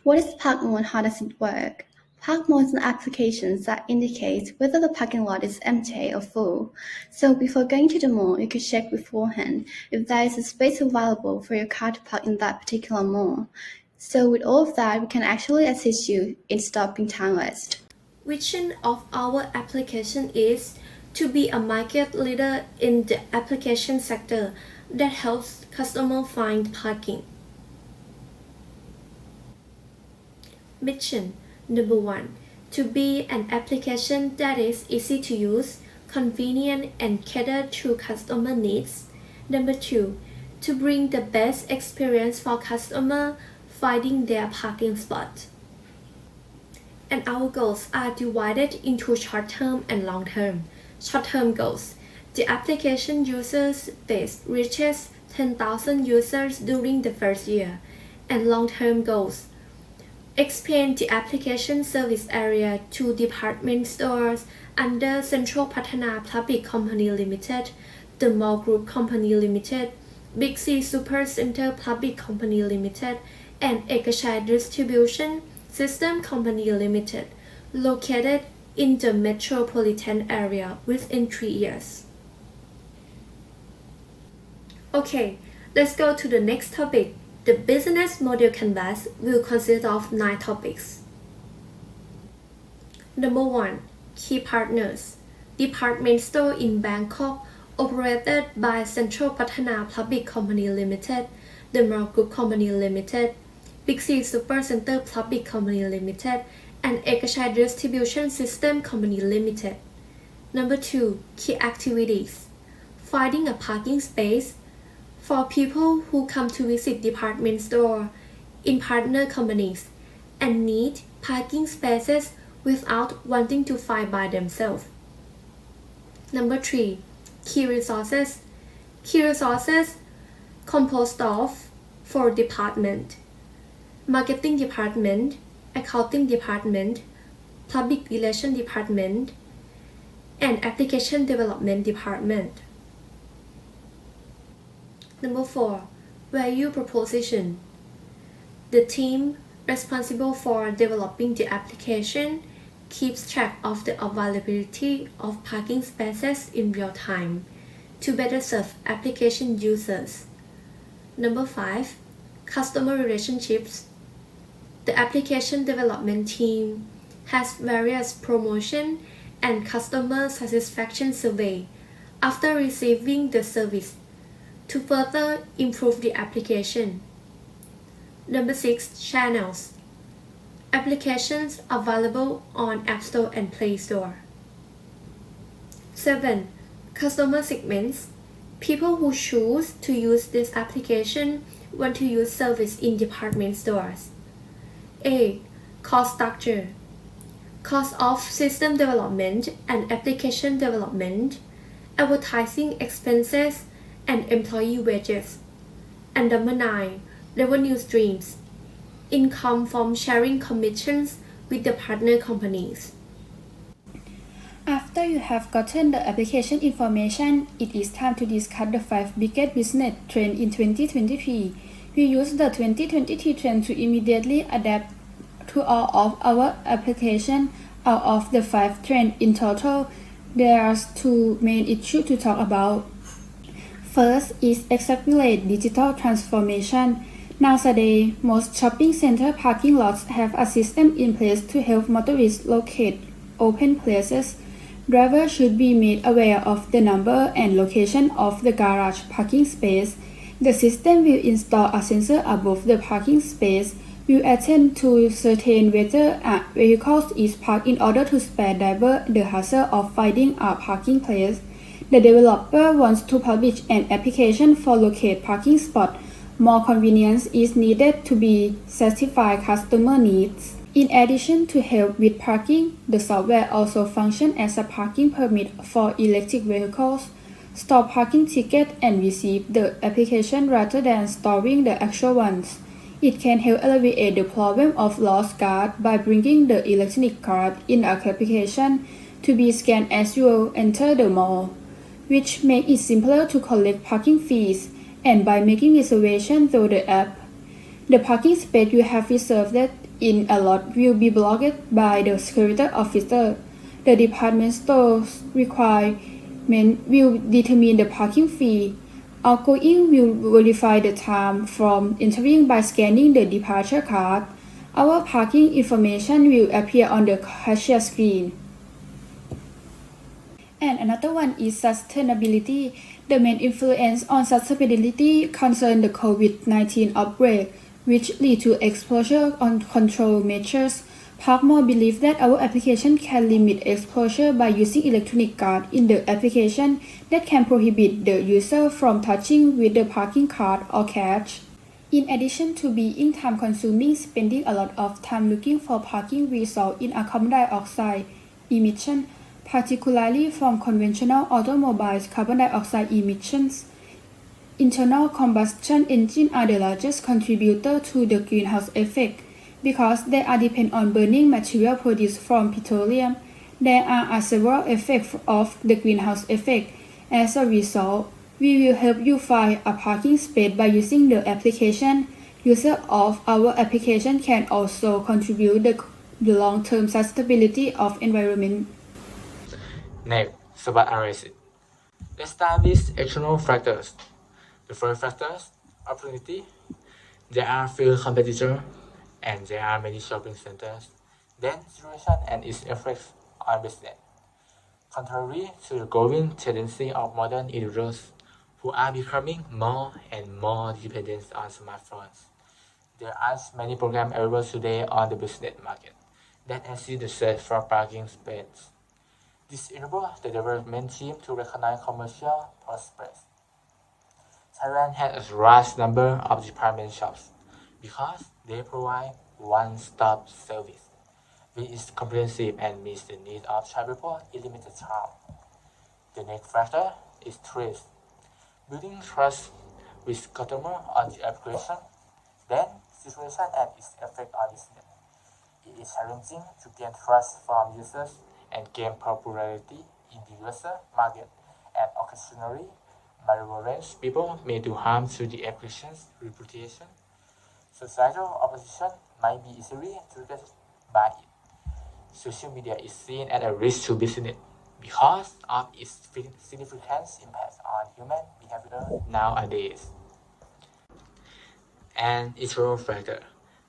What is PARKMALL and how does it work? PARKMALL is an application that indicates whether the parking lot is empty or full. So before going to the mall, you could check beforehand if there is a space available for your car to park in that particular mall. So with all of that, we can actually assist you in stopping time waste. Vision of our application is to be a market leader in the application sector that helps customers find parking. Mission number 1. To be an application that is easy to use, convenient and cater to customer needs. Number 2. To bring the best experience for customer finding their parking spot. And our goals are divided into short-term and long-term. Short-term goals. The application users base reaches 10,000 users during the first year. And long-term goals. Expand the application service area to department stores under Central Patana Public Company Limited, the Mall Group Company Limited, Big C Super Center Public Company Limited, and Ekashai Distribution System Company Limited, located in the metropolitan area within 3 years. Okay, let's go to the next topic. The business model canvas will consist of 9 topics. Number 1. Key partners. Department store in Bangkok operated by Central Patana Public Company Limited, the Mall Group Company Limited, Big C Super Center Public Company Limited, and Ekashai Distribution System Company Limited. Number 2. Key activities. Finding a parking space for people who come to visit department store in partner companies and need parking spaces without wanting to find by themselves. Number 3. Key resources. Key resources composed of 4 departments: Marketing Department, Accounting Department, Public Relations Department, and Application Development Department. Number 4. Value proposition. The team responsible for developing the application keeps track of the availability of parking spaces in real time to better serve application users. Number 5. Customer relationships. The application development team has various promotion and customer satisfaction survey after receiving the service to further improve the application. Number 6. Channels. Applications available on App Store and Play Store. 7. Customer segments. People who choose to use this application want to use service in department stores. A. Cost structure. Cost of system development and application development, advertising expenses, and employee wages. And number 9. Revenue streams. Income from sharing commissions with the partner companies. After you have gotten the application information, it is time to discuss the 5 biggest business trends in 2023. We use the 2023 trend to immediately adapt to all of our applications. Out of the 5 trends in total, there are 2 main issues to talk about. First is accelerate digital transformation. Nowadays, most shopping center parking lots have a system in place to help motorists locate open places. Drivers should be made aware of the number and location of the garage parking space. The system will install a sensor above the parking space, will attend to certain whether a vehicle is parked in order to spare driver the hassle of finding a parking place. The developer wants to publish an application for locate parking spot. More convenience is needed to be satisfy customer needs. In addition to help with parking, the software also functions as a parking permit for electric vehicles, store parking tickets, and receive the application rather than storing the actual ones. It can help alleviate the problem of lost card by bringing the electronic card in a application to be scanned as you enter the mall, which makes it simpler to collect parking fees, and by making reservations through the app. The parking space you have reserved in a lot will be blocked by the security officer. The department store's requirement will determine the parking fee. Outgoing will verify the time from entering by scanning the departure card. Our parking information will appear on the cashier screen. And another one is sustainability. The main influence on sustainability concerns the COVID-19 outbreak, which lead to exposure on control measures. ParkMall believes that our application can limit exposure by using electronic card in the application that can prohibit the user from touching with the parking card or cash. In addition to being time-consuming, spending a lot of time looking for parking results in carbon dioxide emission, particularly from conventional automobiles' carbon dioxide emissions. Internal combustion engines are the largest contributor to the greenhouse effect because they are dependent on burning material produced from petroleum. There are several effects of the greenhouse effect. As a result, we will help you find a parking space by using the application. Users of our application can also contribute the long-term sustainability of environment. Next, SWOT analysis. Let's start with external factors. The first factor, opportunity. There are few competitors and there are many shopping centers. Then situation and its effects on business. Contrary to the growing tendency of modern individuals who are becoming more and more dependent on smartphones, there are many programs available today on the business market that assist the search for parking space. This enables the development team to recognize commercial prospects. Thailand has a large number of department shops because they provide one-stop service, which is comprehensive and meets the needs of Thai people in limited time. The next factor is trust. Building trust with customer on the application, then situation and its effect on business. It is challenging to gain trust from users and gain popularity in the user market, and occasionally malevolent people may do harm to the application's reputation. Societal opposition might be easily triggered by it. Social media is seen as a risk to business because of its significant impact on human behavior nowadays. And internal factor.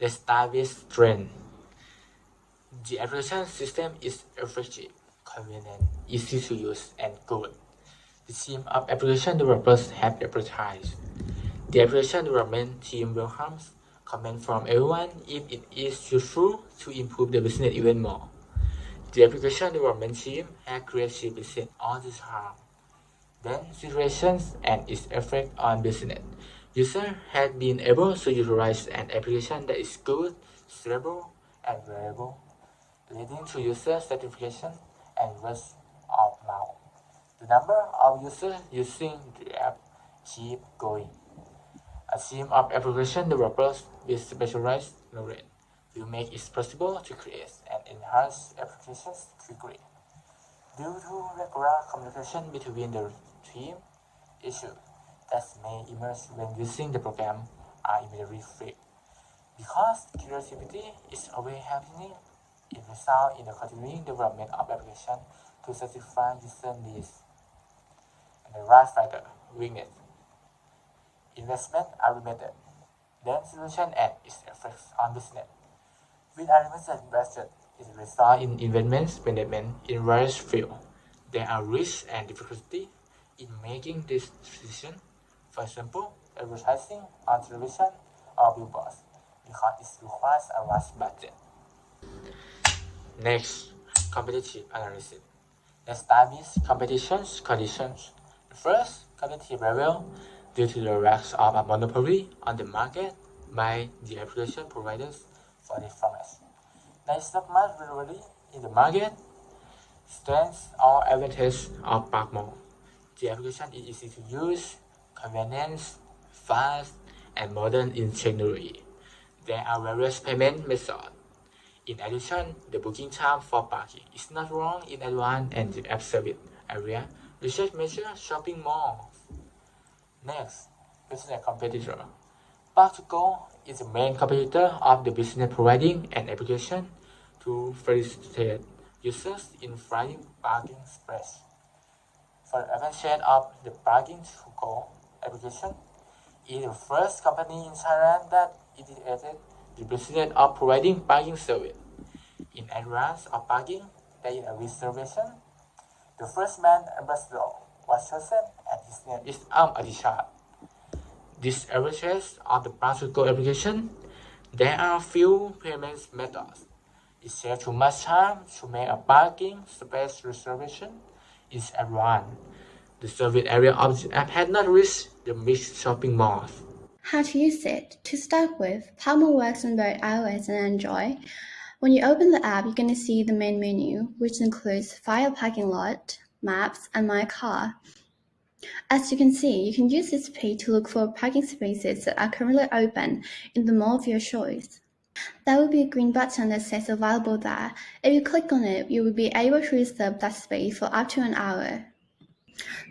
Let's start with trend. The application system is effective, convenient, easy to use, and good. The team of application developers have advertised. The application development team welcomes comments from everyone if it is useful to improve the business even more. The application development team has creative business all the time. Then situations and its effect on business. Users have been able to utilize an application that is good, stable, and reliable, leading to user satisfaction and word of mouth. The number of users using the app keep going. A team of application developers with specialized knowledge will make it possible to create and enhance applications quickly. Due to regular communication between the team, issues that may emerge when using the program are immediately fixed. Because creativity is always happening, it results in the continuing development of application to satisfy user needs. And the last factor, weakness. Investment are limited. Then solution and its effects on business. With unlimited budget, it results in investment management in various fields. There are risks and difficulty in making this decision. For example, advertising on television or billboards, because it requires a large budget. Next, competitive analysis. Let's start with competition conditions. First, competitive level due to the lack of a monopoly on the market by the application providers for the formats. There is not much variety in the market. Strengths or advantages of ParkMall. The application is easy to use, convenient, fast, and modern in technology. There are various payment methods. In addition, the booking time for parking is not long in advance and the app service area research measure shopping malls. Next, business competitor. Park2Go is the main competitor of the business providing an application to facilitate users in finding parking space. For the advantage of the Parking2Go application, it is the first company in Thailand that integrated the business of providing parking service. In advance of parking, there is a reservation. The first man ambassador was chosen and his name is Adisha. This advantage of the Park2Go application, there are few payment methods. It saves too much time to make a parking space reservation in advance. The service area of the app had not reached the mixed shopping malls. How to use it? To start with, PARKMALL works on both iOS and Android. When you open the app, you're going to see the main menu, which includes Find a Parking Lot, Maps, and My Car. As you can see, you can use this page to look for parking spaces that are currently open in the mall of your choice. There will be a green button that says available there. If you click on it, you will be able to reserve that space for up to an hour.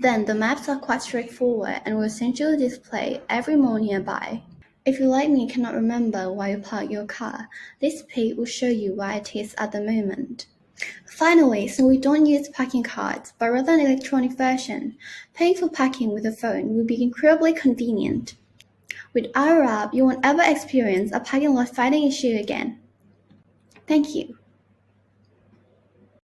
Then the maps are quite straightforward and will essentially display every mall nearby. If you like me cannot remember where you park your car, this page will show you where it is at the moment. Finally, so we don't use parking cards, but rather an electronic version, paying for parking with a phone will be incredibly convenient. With our app, you won't ever experience a parking lot finding issue again. Thank you.